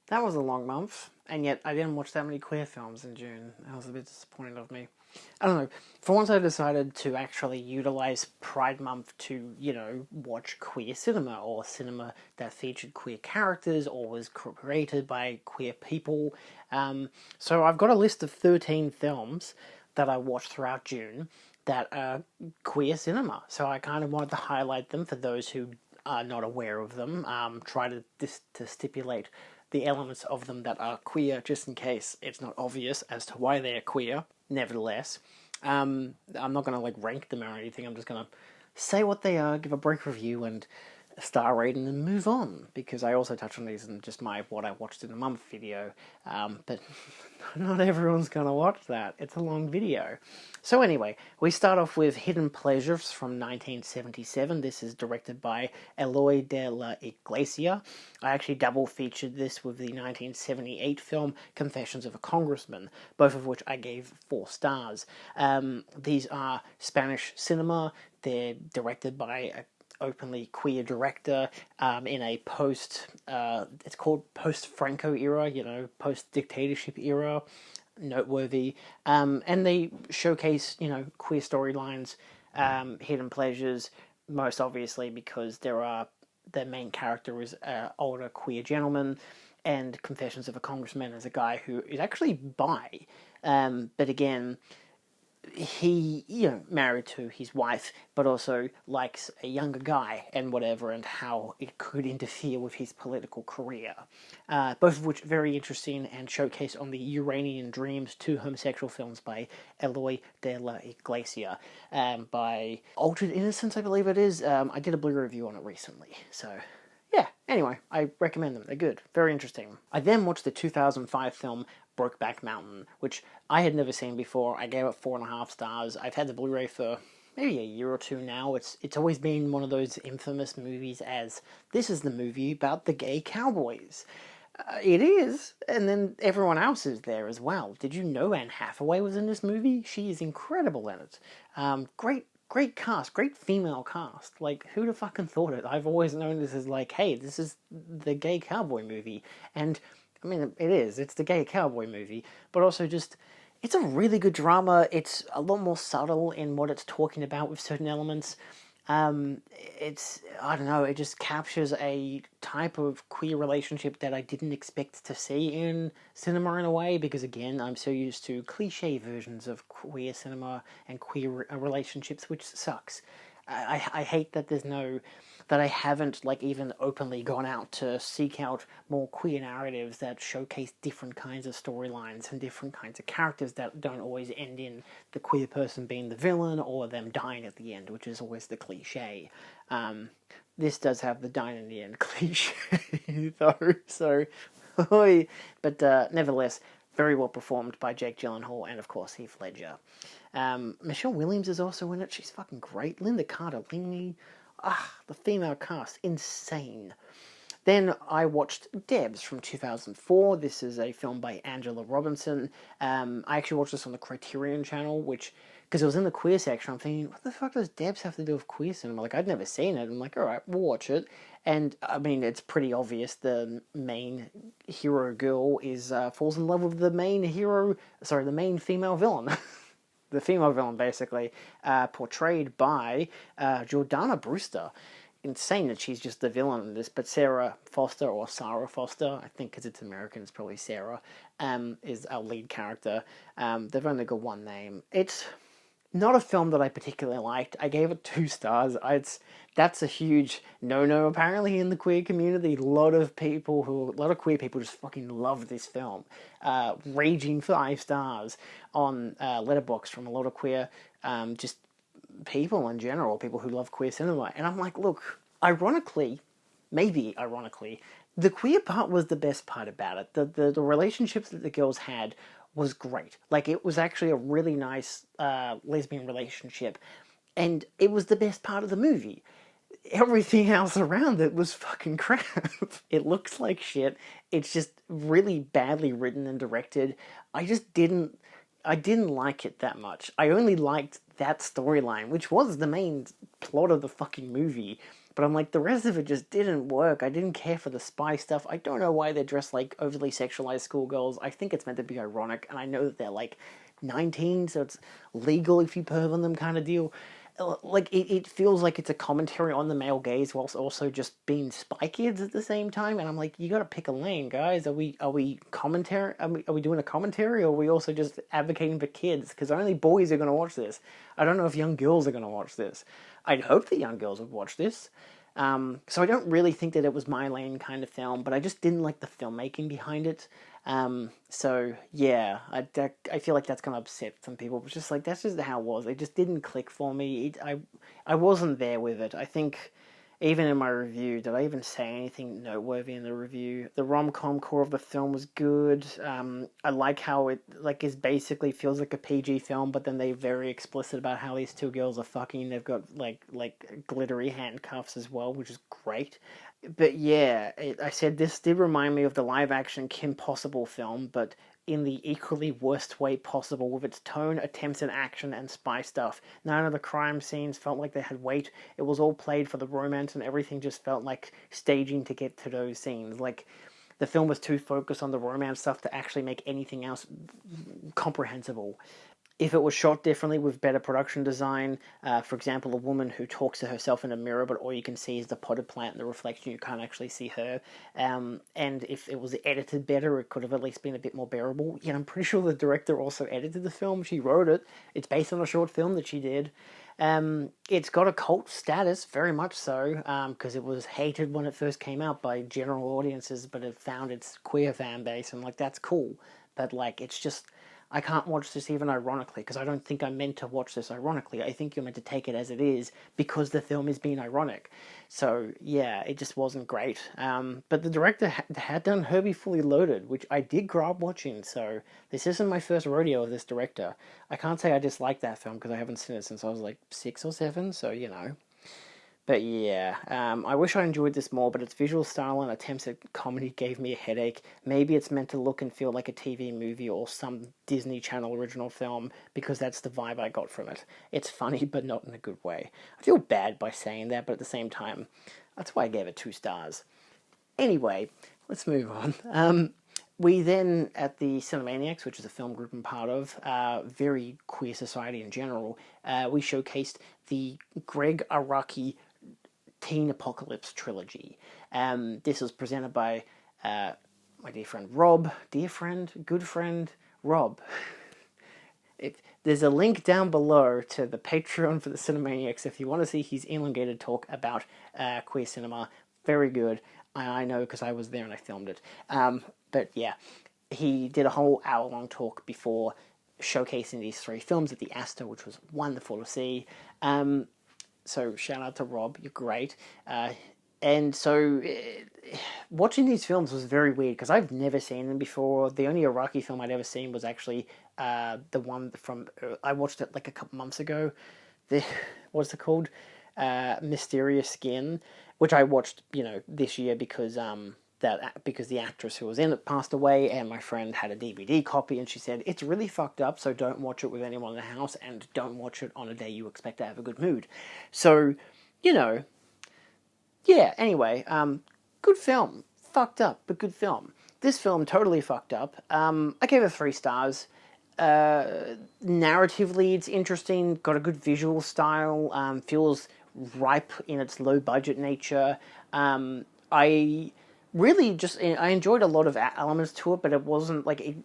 That was a long month, and yet I didn't watch that many queer films in June. That was a bit disappointing of me. I don't know. For once, I decided to actually utilize Pride Month to, watch queer cinema or cinema that featured queer characters or was created by queer people. So I've got a list of 13 films that I watched throughout June that are queer cinema. So I kind of wanted to highlight them for those who are not aware of them. Try to stipulate the elements of them that are queer, just in case it's not obvious as to why they are queer. Nevertheless, I'm not going to rank them or anything. I'm just going to say what they are, give a brief review, and star rating, and move on. Because I also touch on these in just my what I watched in a month video, but not everyone's going to watch that. It's a long video. So anyway, we start off with Hidden Pleasures from 1977. This is directed by Eloy de la Iglesia. I actually double featured this with the 1978 film Confessions of a Congressman, both of which I gave 4 stars. These are Spanish cinema. They're directed by a openly queer director in a it's called post-Franco era, post-dictatorship era, noteworthy. And they showcase, queer storylines, hidden pleasures, most obviously because their main character is an older queer gentleman, and Confessions of a Congressman is a guy who is actually bi. But again, he, married to his wife, but also likes a younger guy and whatever, and how it could interfere with his political career. Both of which very interesting and showcased on the Uranian Dreams, 2 homosexual films by Eloy de la Iglesia, by Altered Innocence, I believe it is. I did a Blu-ray review on it recently, so yeah, anyway, I recommend them. They're good. Very interesting. I then watched the 2005 film Brokeback Mountain, which I had never seen before. I gave it 4.5 stars. I've had the Blu-ray for maybe a year or 2 now. It's always been one of those infamous movies as, this is the movie about the gay cowboys. It is, and then everyone else is there as well. Did you know Anne Hathaway was in this movie? She is incredible in it. Great cast, great female cast. Who'd have fucking thought it? I've always known this as hey, this is the gay cowboy movie. And, I mean, it is. It's the gay cowboy movie. But also just, it's a really good drama. It's a lot more subtle in what it's talking about with certain elements. I don't know, it just captures a type of queer relationship that I didn't expect to see in cinema in a way, because again, I'm so used to cliche versions of queer cinema and queer relationships, which sucks. I hate that that I haven't even openly gone out to seek out more queer narratives that showcase different kinds of storylines and different kinds of characters that don't always end in the queer person being the villain or them dying at the end, which is always the cliche. This does have the dying in the end cliche, though, so, but nevertheless, very well performed by Jake Gyllenhaal and, of course, Heath Ledger. Michelle Williams is also in it. She's fucking great. Linda Cardellini. The female cast. Insane. Then I watched Debs from 2004. This is a film by Angela Robinson. I actually watched this on the Criterion channel, because it was in the queer section. I'm thinking, what the fuck does Debs have to do with queer cinema? I'd never seen it. I'm alright, we'll watch it. And, I mean, it's pretty obvious the main hero girl falls in love with the main female villain. The female villain, basically, portrayed by Jordana Brewster. Insane that she's just the villain in this, but Sarah Foster, I think because it's American, it's probably Sarah, is our lead character. They've only got one name. It's not a film that I particularly liked. I gave it 2 stars. That's a huge no-no, apparently, in the queer community. A lot of queer people just fucking love this film. Raging 5 stars on Letterboxd from a lot of queer, just people in general, people who love queer cinema. And I'm look, maybe ironically, the queer part was the best part about it. The relationships that the girls had was great. It was actually a really nice lesbian relationship, and it was the best part of the movie. Everything else around it was fucking crap. It looks like shit. It's just really badly written and directed. I didn't like it that much. I only liked that storyline, which was the main plot of the fucking movie. but I'm like, the rest of it just didn't work. I didn't care for the spy stuff. I don't know why they're dressed like overly sexualized schoolgirls. I think it's meant to be ironic, and I know that they're like 19, so it's legal if you perv on them kind of deal. Like, it feels like it's a commentary on the male gaze whilst also just being spy kids at the same time, and I'm like, you gotta pick a lane, guys. Are we commentary? Are we doing a commentary, or are we also just advocating for kids? Because only boys are gonna watch this. I don't know if young girls are gonna watch this. I'd hope that young girls would watch this. So I don't really think that it was my lane kind of film, but I just didn't like the filmmaking behind it. So yeah, I feel like that's gonna upset some people. But just like, that's just how it was. It just didn't click for me. I wasn't there with it. I think even in my review, did I even say anything noteworthy in the review? The rom-com core of the film was good. I like how it is basically feels like a PG film, but then they're very explicit about how these two girls are fucking. They've got like glittery handcuffs as well, which is great. But yeah, I said this did remind me of the live-action Kim Possible film, but in the equally worst way possible, with its tone, attempts at action, and spy stuff. None of the crime scenes felt like they had weight. It was all played for the romance, and everything just felt like staging to get to those scenes. Like, the film was too focused on the romance stuff to actually make anything else comprehensible. If it was shot differently with better production design, for example, a woman who talks to herself in a mirror, but all you can see is the potted plant and the reflection, you can't actually see her. And if it was edited better, it could have at least been a bit more bearable. Yet I'm pretty sure the director also edited the film. She wrote it. It's based on a short film that she did. It's got a cult status, very much so, because it was hated when it first came out by general audiences, but it found its queer fan base, and that's cool. But it's just, I can't watch this even ironically, because I don't think I'm meant to watch this ironically. I think you're meant to take it as it is, because the film is being ironic. So, yeah, it just wasn't great. But the director had done Herbie Fully Loaded, which I did grow up watching, so this isn't my first rodeo of this director. I can't say I dislike that film, because I haven't seen it since I was 6 or 7, so, But yeah, I wish I enjoyed this more, but its visual style and attempts at comedy gave me a headache. Maybe it's meant to look and feel like a TV movie or some Disney Channel original film, because that's the vibe I got from it. It's funny, but not in a good way. I feel bad by saying that, but at the same time, that's why I gave it 2 stars. Anyway, let's move on. We then, at the Cinemaniacs, which is a film group I'm part of, very queer society in general, we showcased the Greg Araki Teen Apocalypse trilogy. This was presented by my dear friend Rob. Good friend Rob. There's a link down below to the Patreon for the Cinemaniacs if you want to see his elongated talk about queer cinema. Very good. I know, because I was there and I filmed it. But yeah, he did a whole hour-long talk before showcasing these 3 films at the Astor, which was wonderful to see. So shout out to Rob, you're great. And so watching these films was very weird, because I've never seen them before. The only Iraqi film I'd ever seen was actually the one from, I watched it a couple months ago. What's it called? Mysterious Skin, which I watched, this year because the actress who was in it passed away, and my friend had a DVD copy, and she said, it's really fucked up, so don't watch it with anyone in the house, and don't watch it on a day you expect to have a good mood. So, yeah, anyway, good film. Fucked up, but good film. This film, totally fucked up. I gave it 3 stars. Narratively, it's interesting, got a good visual style, feels ripe in its low-budget nature. I enjoyed a lot of elements to it, but it wasn't it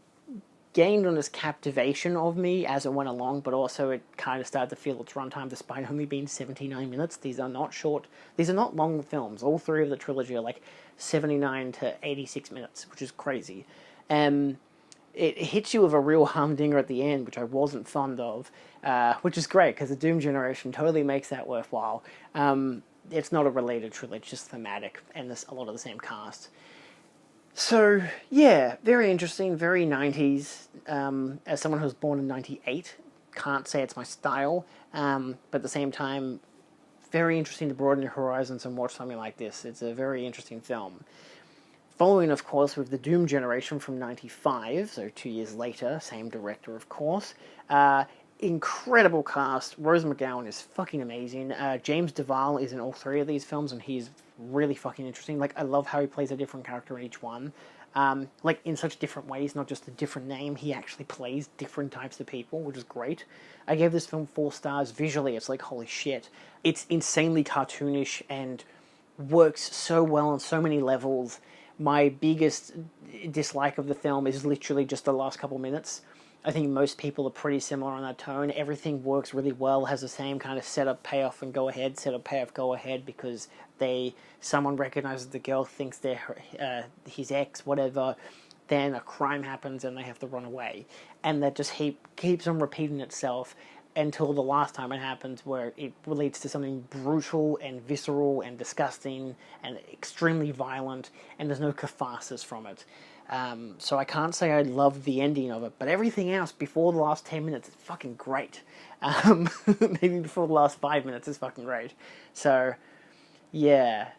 gained on this captivation of me as it went along, but also it kind of started to feel its runtime despite only being 79 minutes. These are not long films. All 3 of the trilogy are 79 to 86 minutes, which is crazy. It hits you with a real humdinger at the end, which I wasn't fond of, which is great, because the Doom Generation totally makes that worthwhile. It's not a related trilogy, it's just thematic, and there's a lot of the same cast. So, yeah, very interesting, very 90s. As someone who was born in 98, can't say it's my style, but at the same time, very interesting to broaden your horizons and watch something like this. It's a very interesting film. Following, of course, with the Doom Generation from 95, so 2 years later, same director, of course, incredible cast. Rose McGowan is fucking amazing. James Duval is in all three of these films, and he's really fucking interesting. Like, I love how he plays a different character in each one. Like, in such different ways, not just a different name. He actually plays different types of people, which is great. I gave this film 4 stars. Visually, it's like, holy shit. It's insanely cartoonish and works so well on so many levels. My biggest dislike of the film is literally just the last couple minutes. I think most people are pretty similar on that tone. Everything works really well, has the same kind of setup, payoff, and go ahead, setup, payoff, go ahead, because someone recognizes the girl, thinks they're his ex, whatever, then a crime happens and they have to run away. And that just keeps on repeating itself until the last time it happens, where it leads to something brutal and visceral and disgusting and extremely violent, and there's no catharsis from it. So I can't say I love the ending of it, but everything else before the last 10 minutes is fucking great. Maybe before the last 5 minutes is fucking great. So, yeah.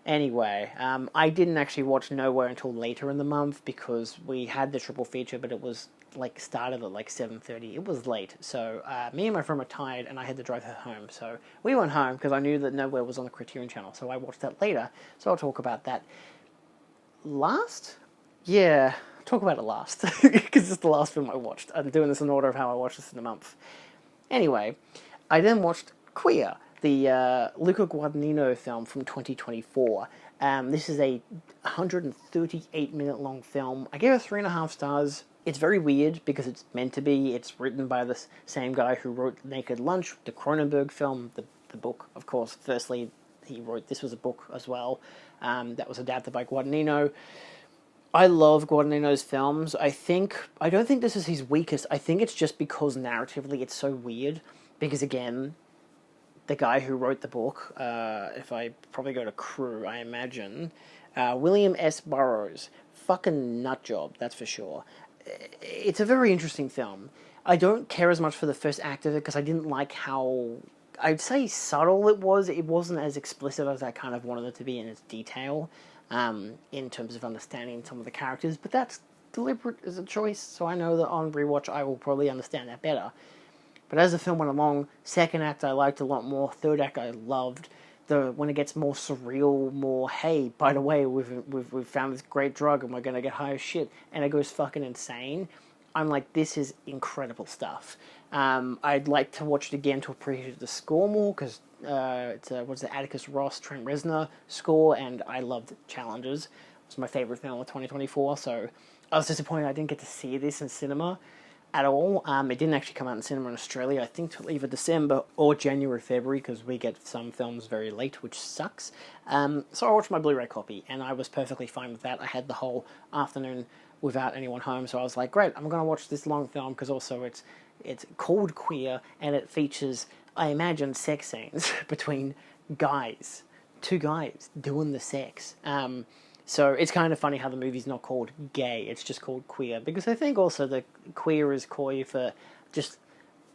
Anyway, I didn't actually watch Nowhere until later in the month, because we had the triple feature, but it was started at 7:30. It was late, so me and my friend were tired, and I had to drive her home. So we went home because I knew that Nowhere was on the Criterion channel, so I watched that later. So I'll talk about that last. Yeah, talk about it last, because it's the last film I watched. I'm doing this in order of how I watched this in a month. Anyway, I then watched Queer, the Luca Guadagnino film from 2024. This is a 138-minute long film. I gave it 3.5 stars. It's very weird because it's meant to be. It's written by the same guy who wrote Naked Lunch, the Cronenberg film, the book, of course. Firstly, this was a book as well, that was adapted by Guadagnino. I love Guadagnino's films. I don't think this is his weakest. I think it's just because narratively it's so weird. Because again, the guy who wrote the book, if I probably go to crew, I imagine, William S. Burroughs, fucking nut job, that's for sure. It's a very interesting film. I don't care as much for the first act of it because I didn't like how, I'd say, subtle it was. It wasn't as explicit as I kind of wanted it to be in its detail. In terms of understanding some of the characters, but that's deliberate as a choice, so I know that on rewatch I will probably understand that better. But as the film went along, second act I liked a lot more, third act I loved. When it gets more surreal, more, hey, by the way, we've found this great drug and we're going to get high as shit, and it goes fucking insane, I'm like, this is incredible stuff. I'd like to watch it again to appreciate the score more, because it's Atticus Ross, Trent Reznor score, and I loved Challengers. It was my favourite film of 2024, so I was disappointed I didn't get to see this in cinema at all. It didn't actually come out in cinema in Australia, I think, till either December or January, February, because we get some films very late, which sucks. So I watched my Blu-ray copy, and I was perfectly fine with that. I had the whole afternoon without anyone home, so I was like, great, I'm going to watch this long film, because also it's called Queer, and it features, I imagine, sex scenes between guys, 2 guys doing the sex. So it's kind of funny how the movie's not called gay, it's just called Queer, because I think also the queer is coy for just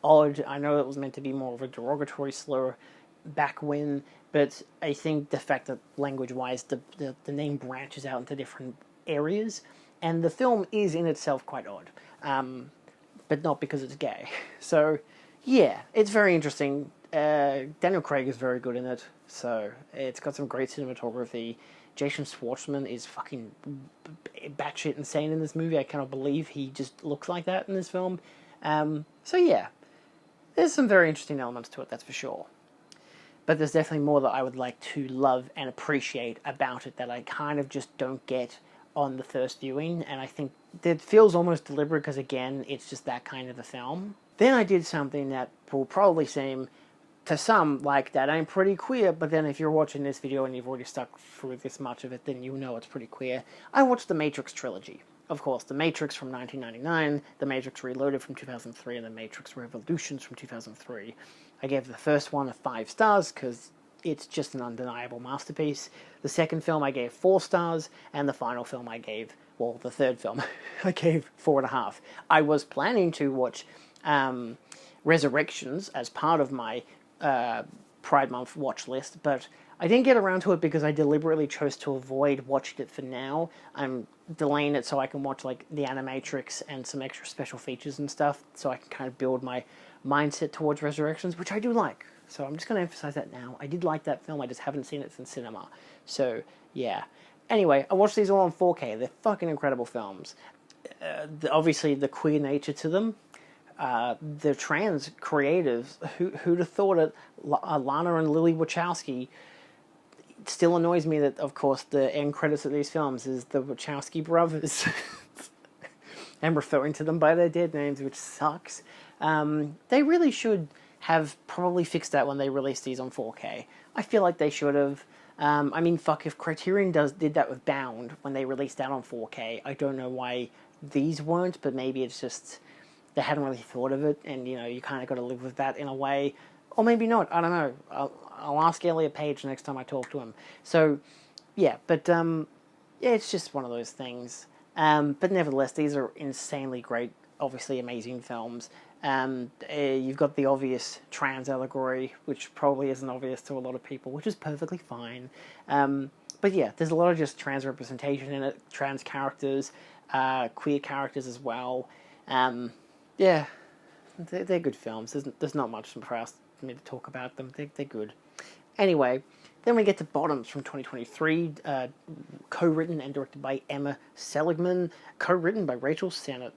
odd. I know it was meant to be more of a derogatory slur back when, but I think the fact that language-wise the name branches out into different areas, and the film is in itself quite odd. But not because it's gay. So, yeah, it's very interesting. Daniel Craig is very good in it, so it's got some great cinematography. Jason Schwartzman is fucking batshit insane in this movie. I cannot believe he just looks like that in this film. So, yeah, there's some very interesting elements to it, that's for sure. But there's definitely more that I would like to love and appreciate about it that I kind of just don't get on the first viewing, and I think it feels almost deliberate because, again, it's just that kind of a film. Then I did something that will probably seem to some like that ain't pretty queer, but then if you're watching this video and you've already stuck through this much of it, then you know it's pretty queer. I watched the Matrix trilogy. Of course, The Matrix from 1999, The Matrix Reloaded from 2003, and The Matrix Revolutions from 2003. I gave the first one 5 stars because it's just an undeniable masterpiece. The second film I gave 4 stars, and the final film I gave, well, the third film, I gave 4.5. I was planning to watch Resurrections as part of my Pride Month watch list, but I didn't get around to it because I deliberately chose to avoid watching it for now. I'm delaying it so I can watch like the Animatrix and some extra special features and stuff, so I can kind of build my mindset towards Resurrections, which I do like. So I'm just going to emphasize that now. I did like that film, I just haven't seen it since cinema. So, yeah. Anyway, I watched these all on 4K. They're fucking incredible films. Obviously, the queer nature to them. The trans creatives, who'd have thought it, Lana and Lily Wachowski. It still annoys me that, of course, the end credits of these films is the Wachowski brothers. I'm referring to them by their dead names, which sucks. They really should have probably fixed that when they released these on 4K. I feel like they should have. I mean, fuck, if Criterion did that with Bound when they released that on 4K, I don't know why these weren't, but maybe it's just they hadn't really thought of it, and, you know, you kind of got to live with that in a way. Or maybe not, I don't know. I'll ask Elliot Page next time I talk to him. So, yeah, but, yeah, it's just one of those things. But nevertheless, these are insanely great, obviously amazing films. You've got the obvious trans allegory, which probably isn't obvious to a lot of people, which is perfectly fine. But yeah, there's a lot of just trans representation in it, trans characters, queer characters as well. Yeah, they're good films. There's not much for me to talk about them. They're good. Anyway, then we get to Bottoms from 2023, co-written and directed by Emma Seligman, co-written by Rachel Sennott.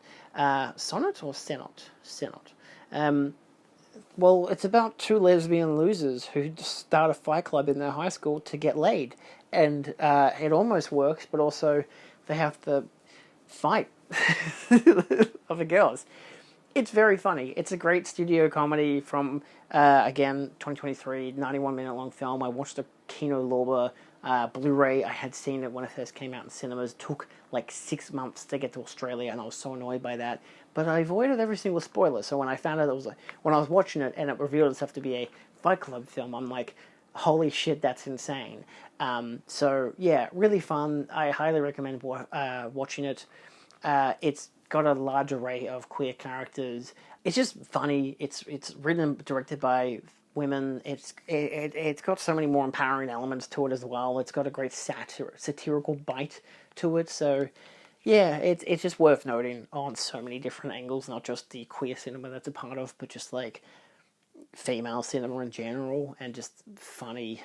Sonnet or Sennott? Sennott. Well, it's about two lesbian losers who start a fight club in their high school to get laid. And it almost works, but also they have to fight other girls. It's very funny. It's a great studio comedy from, again, 2023, 91-minute long film. I watched the Kino Lorber Blu-ray. I had seen it when it first came out in cinemas. It took like 6 months to get to Australia, and I was so annoyed by that. But I avoided every single spoiler, so when I found out when I was watching it and it revealed itself to be a Fight Club film, I'm like, holy shit, that's insane. So, yeah, really fun. I highly recommend watching it. It's got a large array of queer characters. It's just funny. It's written and directed by women. It's got so many more empowering elements to it as well. It's got a great satirical bite to it. So yeah, it's just worth noting on so many different angles, not just the queer cinema that's a part of, but just like female cinema in general, and just funny.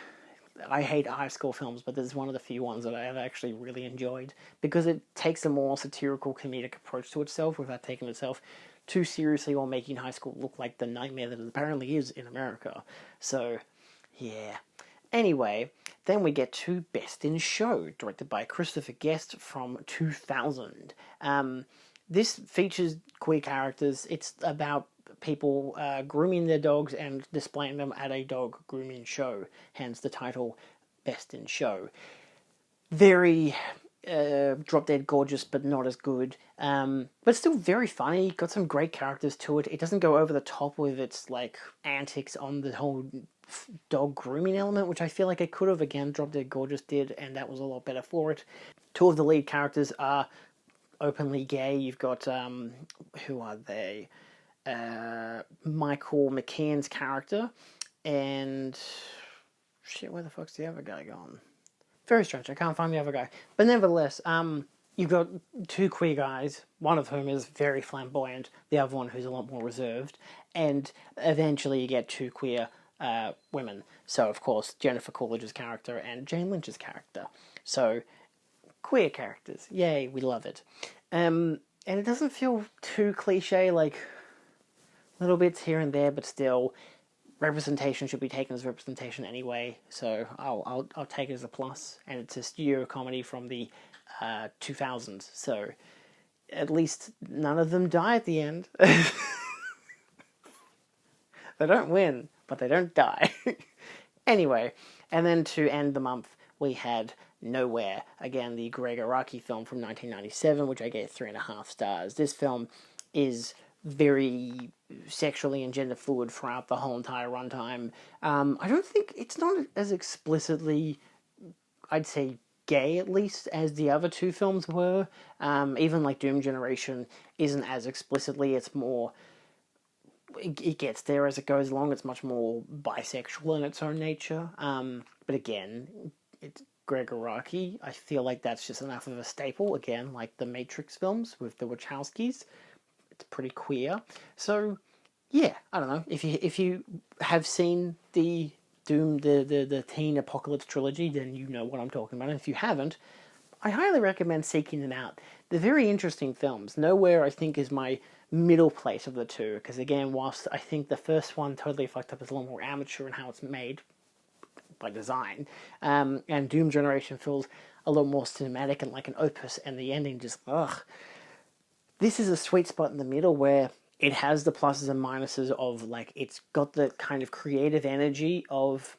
I hate high school films, but this is one of the few ones that I have actually really enjoyed because it takes a more satirical comedic approach to itself without taking itself too seriously or making high school look like the nightmare that it apparently is in America. So, yeah. Anyway, then we get to Best in Show, directed by Christopher Guest from 2000. This features queer characters. It's about people grooming their dogs and displaying them at a dog grooming show, hence the title Best in Show. Very drop dead gorgeous, but not as good, but still very funny. Got some great characters to it. It doesn't go over the top with its like antics on the whole dog grooming element, which I feel like it could have. Again, Drop Dead Gorgeous did, and that was a lot better for it. Two of the lead characters are openly gay. You've got who are they? Michael McKean's character, and shit, where the fuck's the other guy gone? Very strange, I can't find the other guy. But nevertheless, you've got two queer guys, one of whom is very flamboyant, the other one who's a lot more reserved, and eventually you get two queer women. So, of course, Jennifer Coolidge's character and Jane Lynch's character. So, queer characters. Yay, we love it. And it doesn't feel too cliche, like little bits here and there, but still, representation should be taken as representation anyway. So I'll take it as a plus. And it's a studio comedy from the 2000s. So at least none of them die at the end. They don't win, but they don't die. Anyway, and then to end the month, we had Nowhere. Again, the Greg Araki film from 1997, which I gave 3.5 stars. This film is very sexually and gender fluid throughout the whole entire runtime. I don't think it's not as explicitly, I'd say, gay at least as the other two films were. Even like Doom Generation isn't as explicitly. It's more it gets there as it goes along. It's much more bisexual in its own nature. But again, it's Gregor Araki. I feel like that's just enough of a staple. Again, like the Matrix films with the Wachowskis, it's pretty queer. So yeah, I don't know if you have seen the Doom the teen apocalypse trilogy, then you know what I'm talking about. And if you haven't, I highly recommend seeking them out. They're very interesting films. Nowhere, I think, is my middle place of the two, because again, whilst I think the first one, Totally Fucked Up, is a lot more amateur in how it's made by design, and Doom Generation feels a lot more cinematic and like an opus, and the ending just, ugh. This is a sweet spot in the middle where it has the pluses and minuses of, like, it's got the kind of creative energy of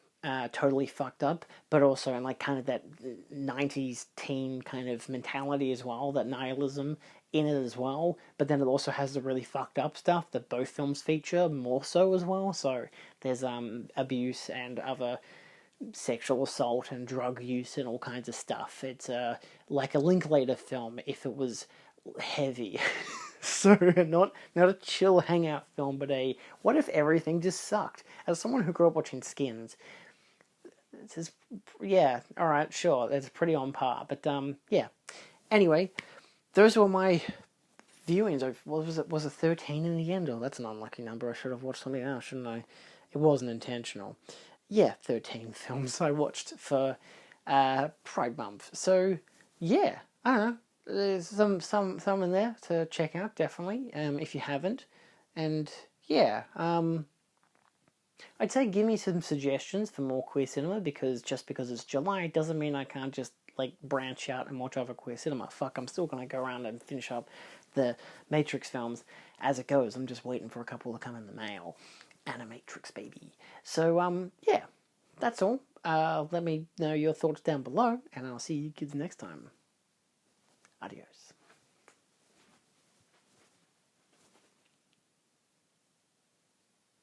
Totally Fucked Up, but also in like kind of that 90s teen kind of mentality as well, that nihilism in it as well. But then it also has the really fucked up stuff that both films feature more so as well. So there's abuse and other sexual assault and drug use and all kinds of stuff. It's like a Linklater film if it was heavy. So not a chill hangout film, but a what if everything just sucked. As someone who grew up watching Skins, it's just, yeah, all right, sure, it's pretty on par. But yeah. Anyway, those were my viewings. What was it? Was it 13 in the end? Oh, that's an unlucky number. I should have watched something else, shouldn't I? It wasn't intentional. Yeah, 13 films I watched for Pride Month. So yeah, I don't know. There's some in there to check out, definitely, if you haven't. And yeah, I'd say give me some suggestions for more queer cinema, because just because it's July doesn't mean I can't just like branch out and watch other queer cinema. Fuck, I'm still gonna go around and finish up the Matrix films as it goes. I'm just waiting for a couple to come in the mail. Animatrix, baby. So yeah, that's all. Let me know your thoughts down below, and I'll see you kids next time. Adios.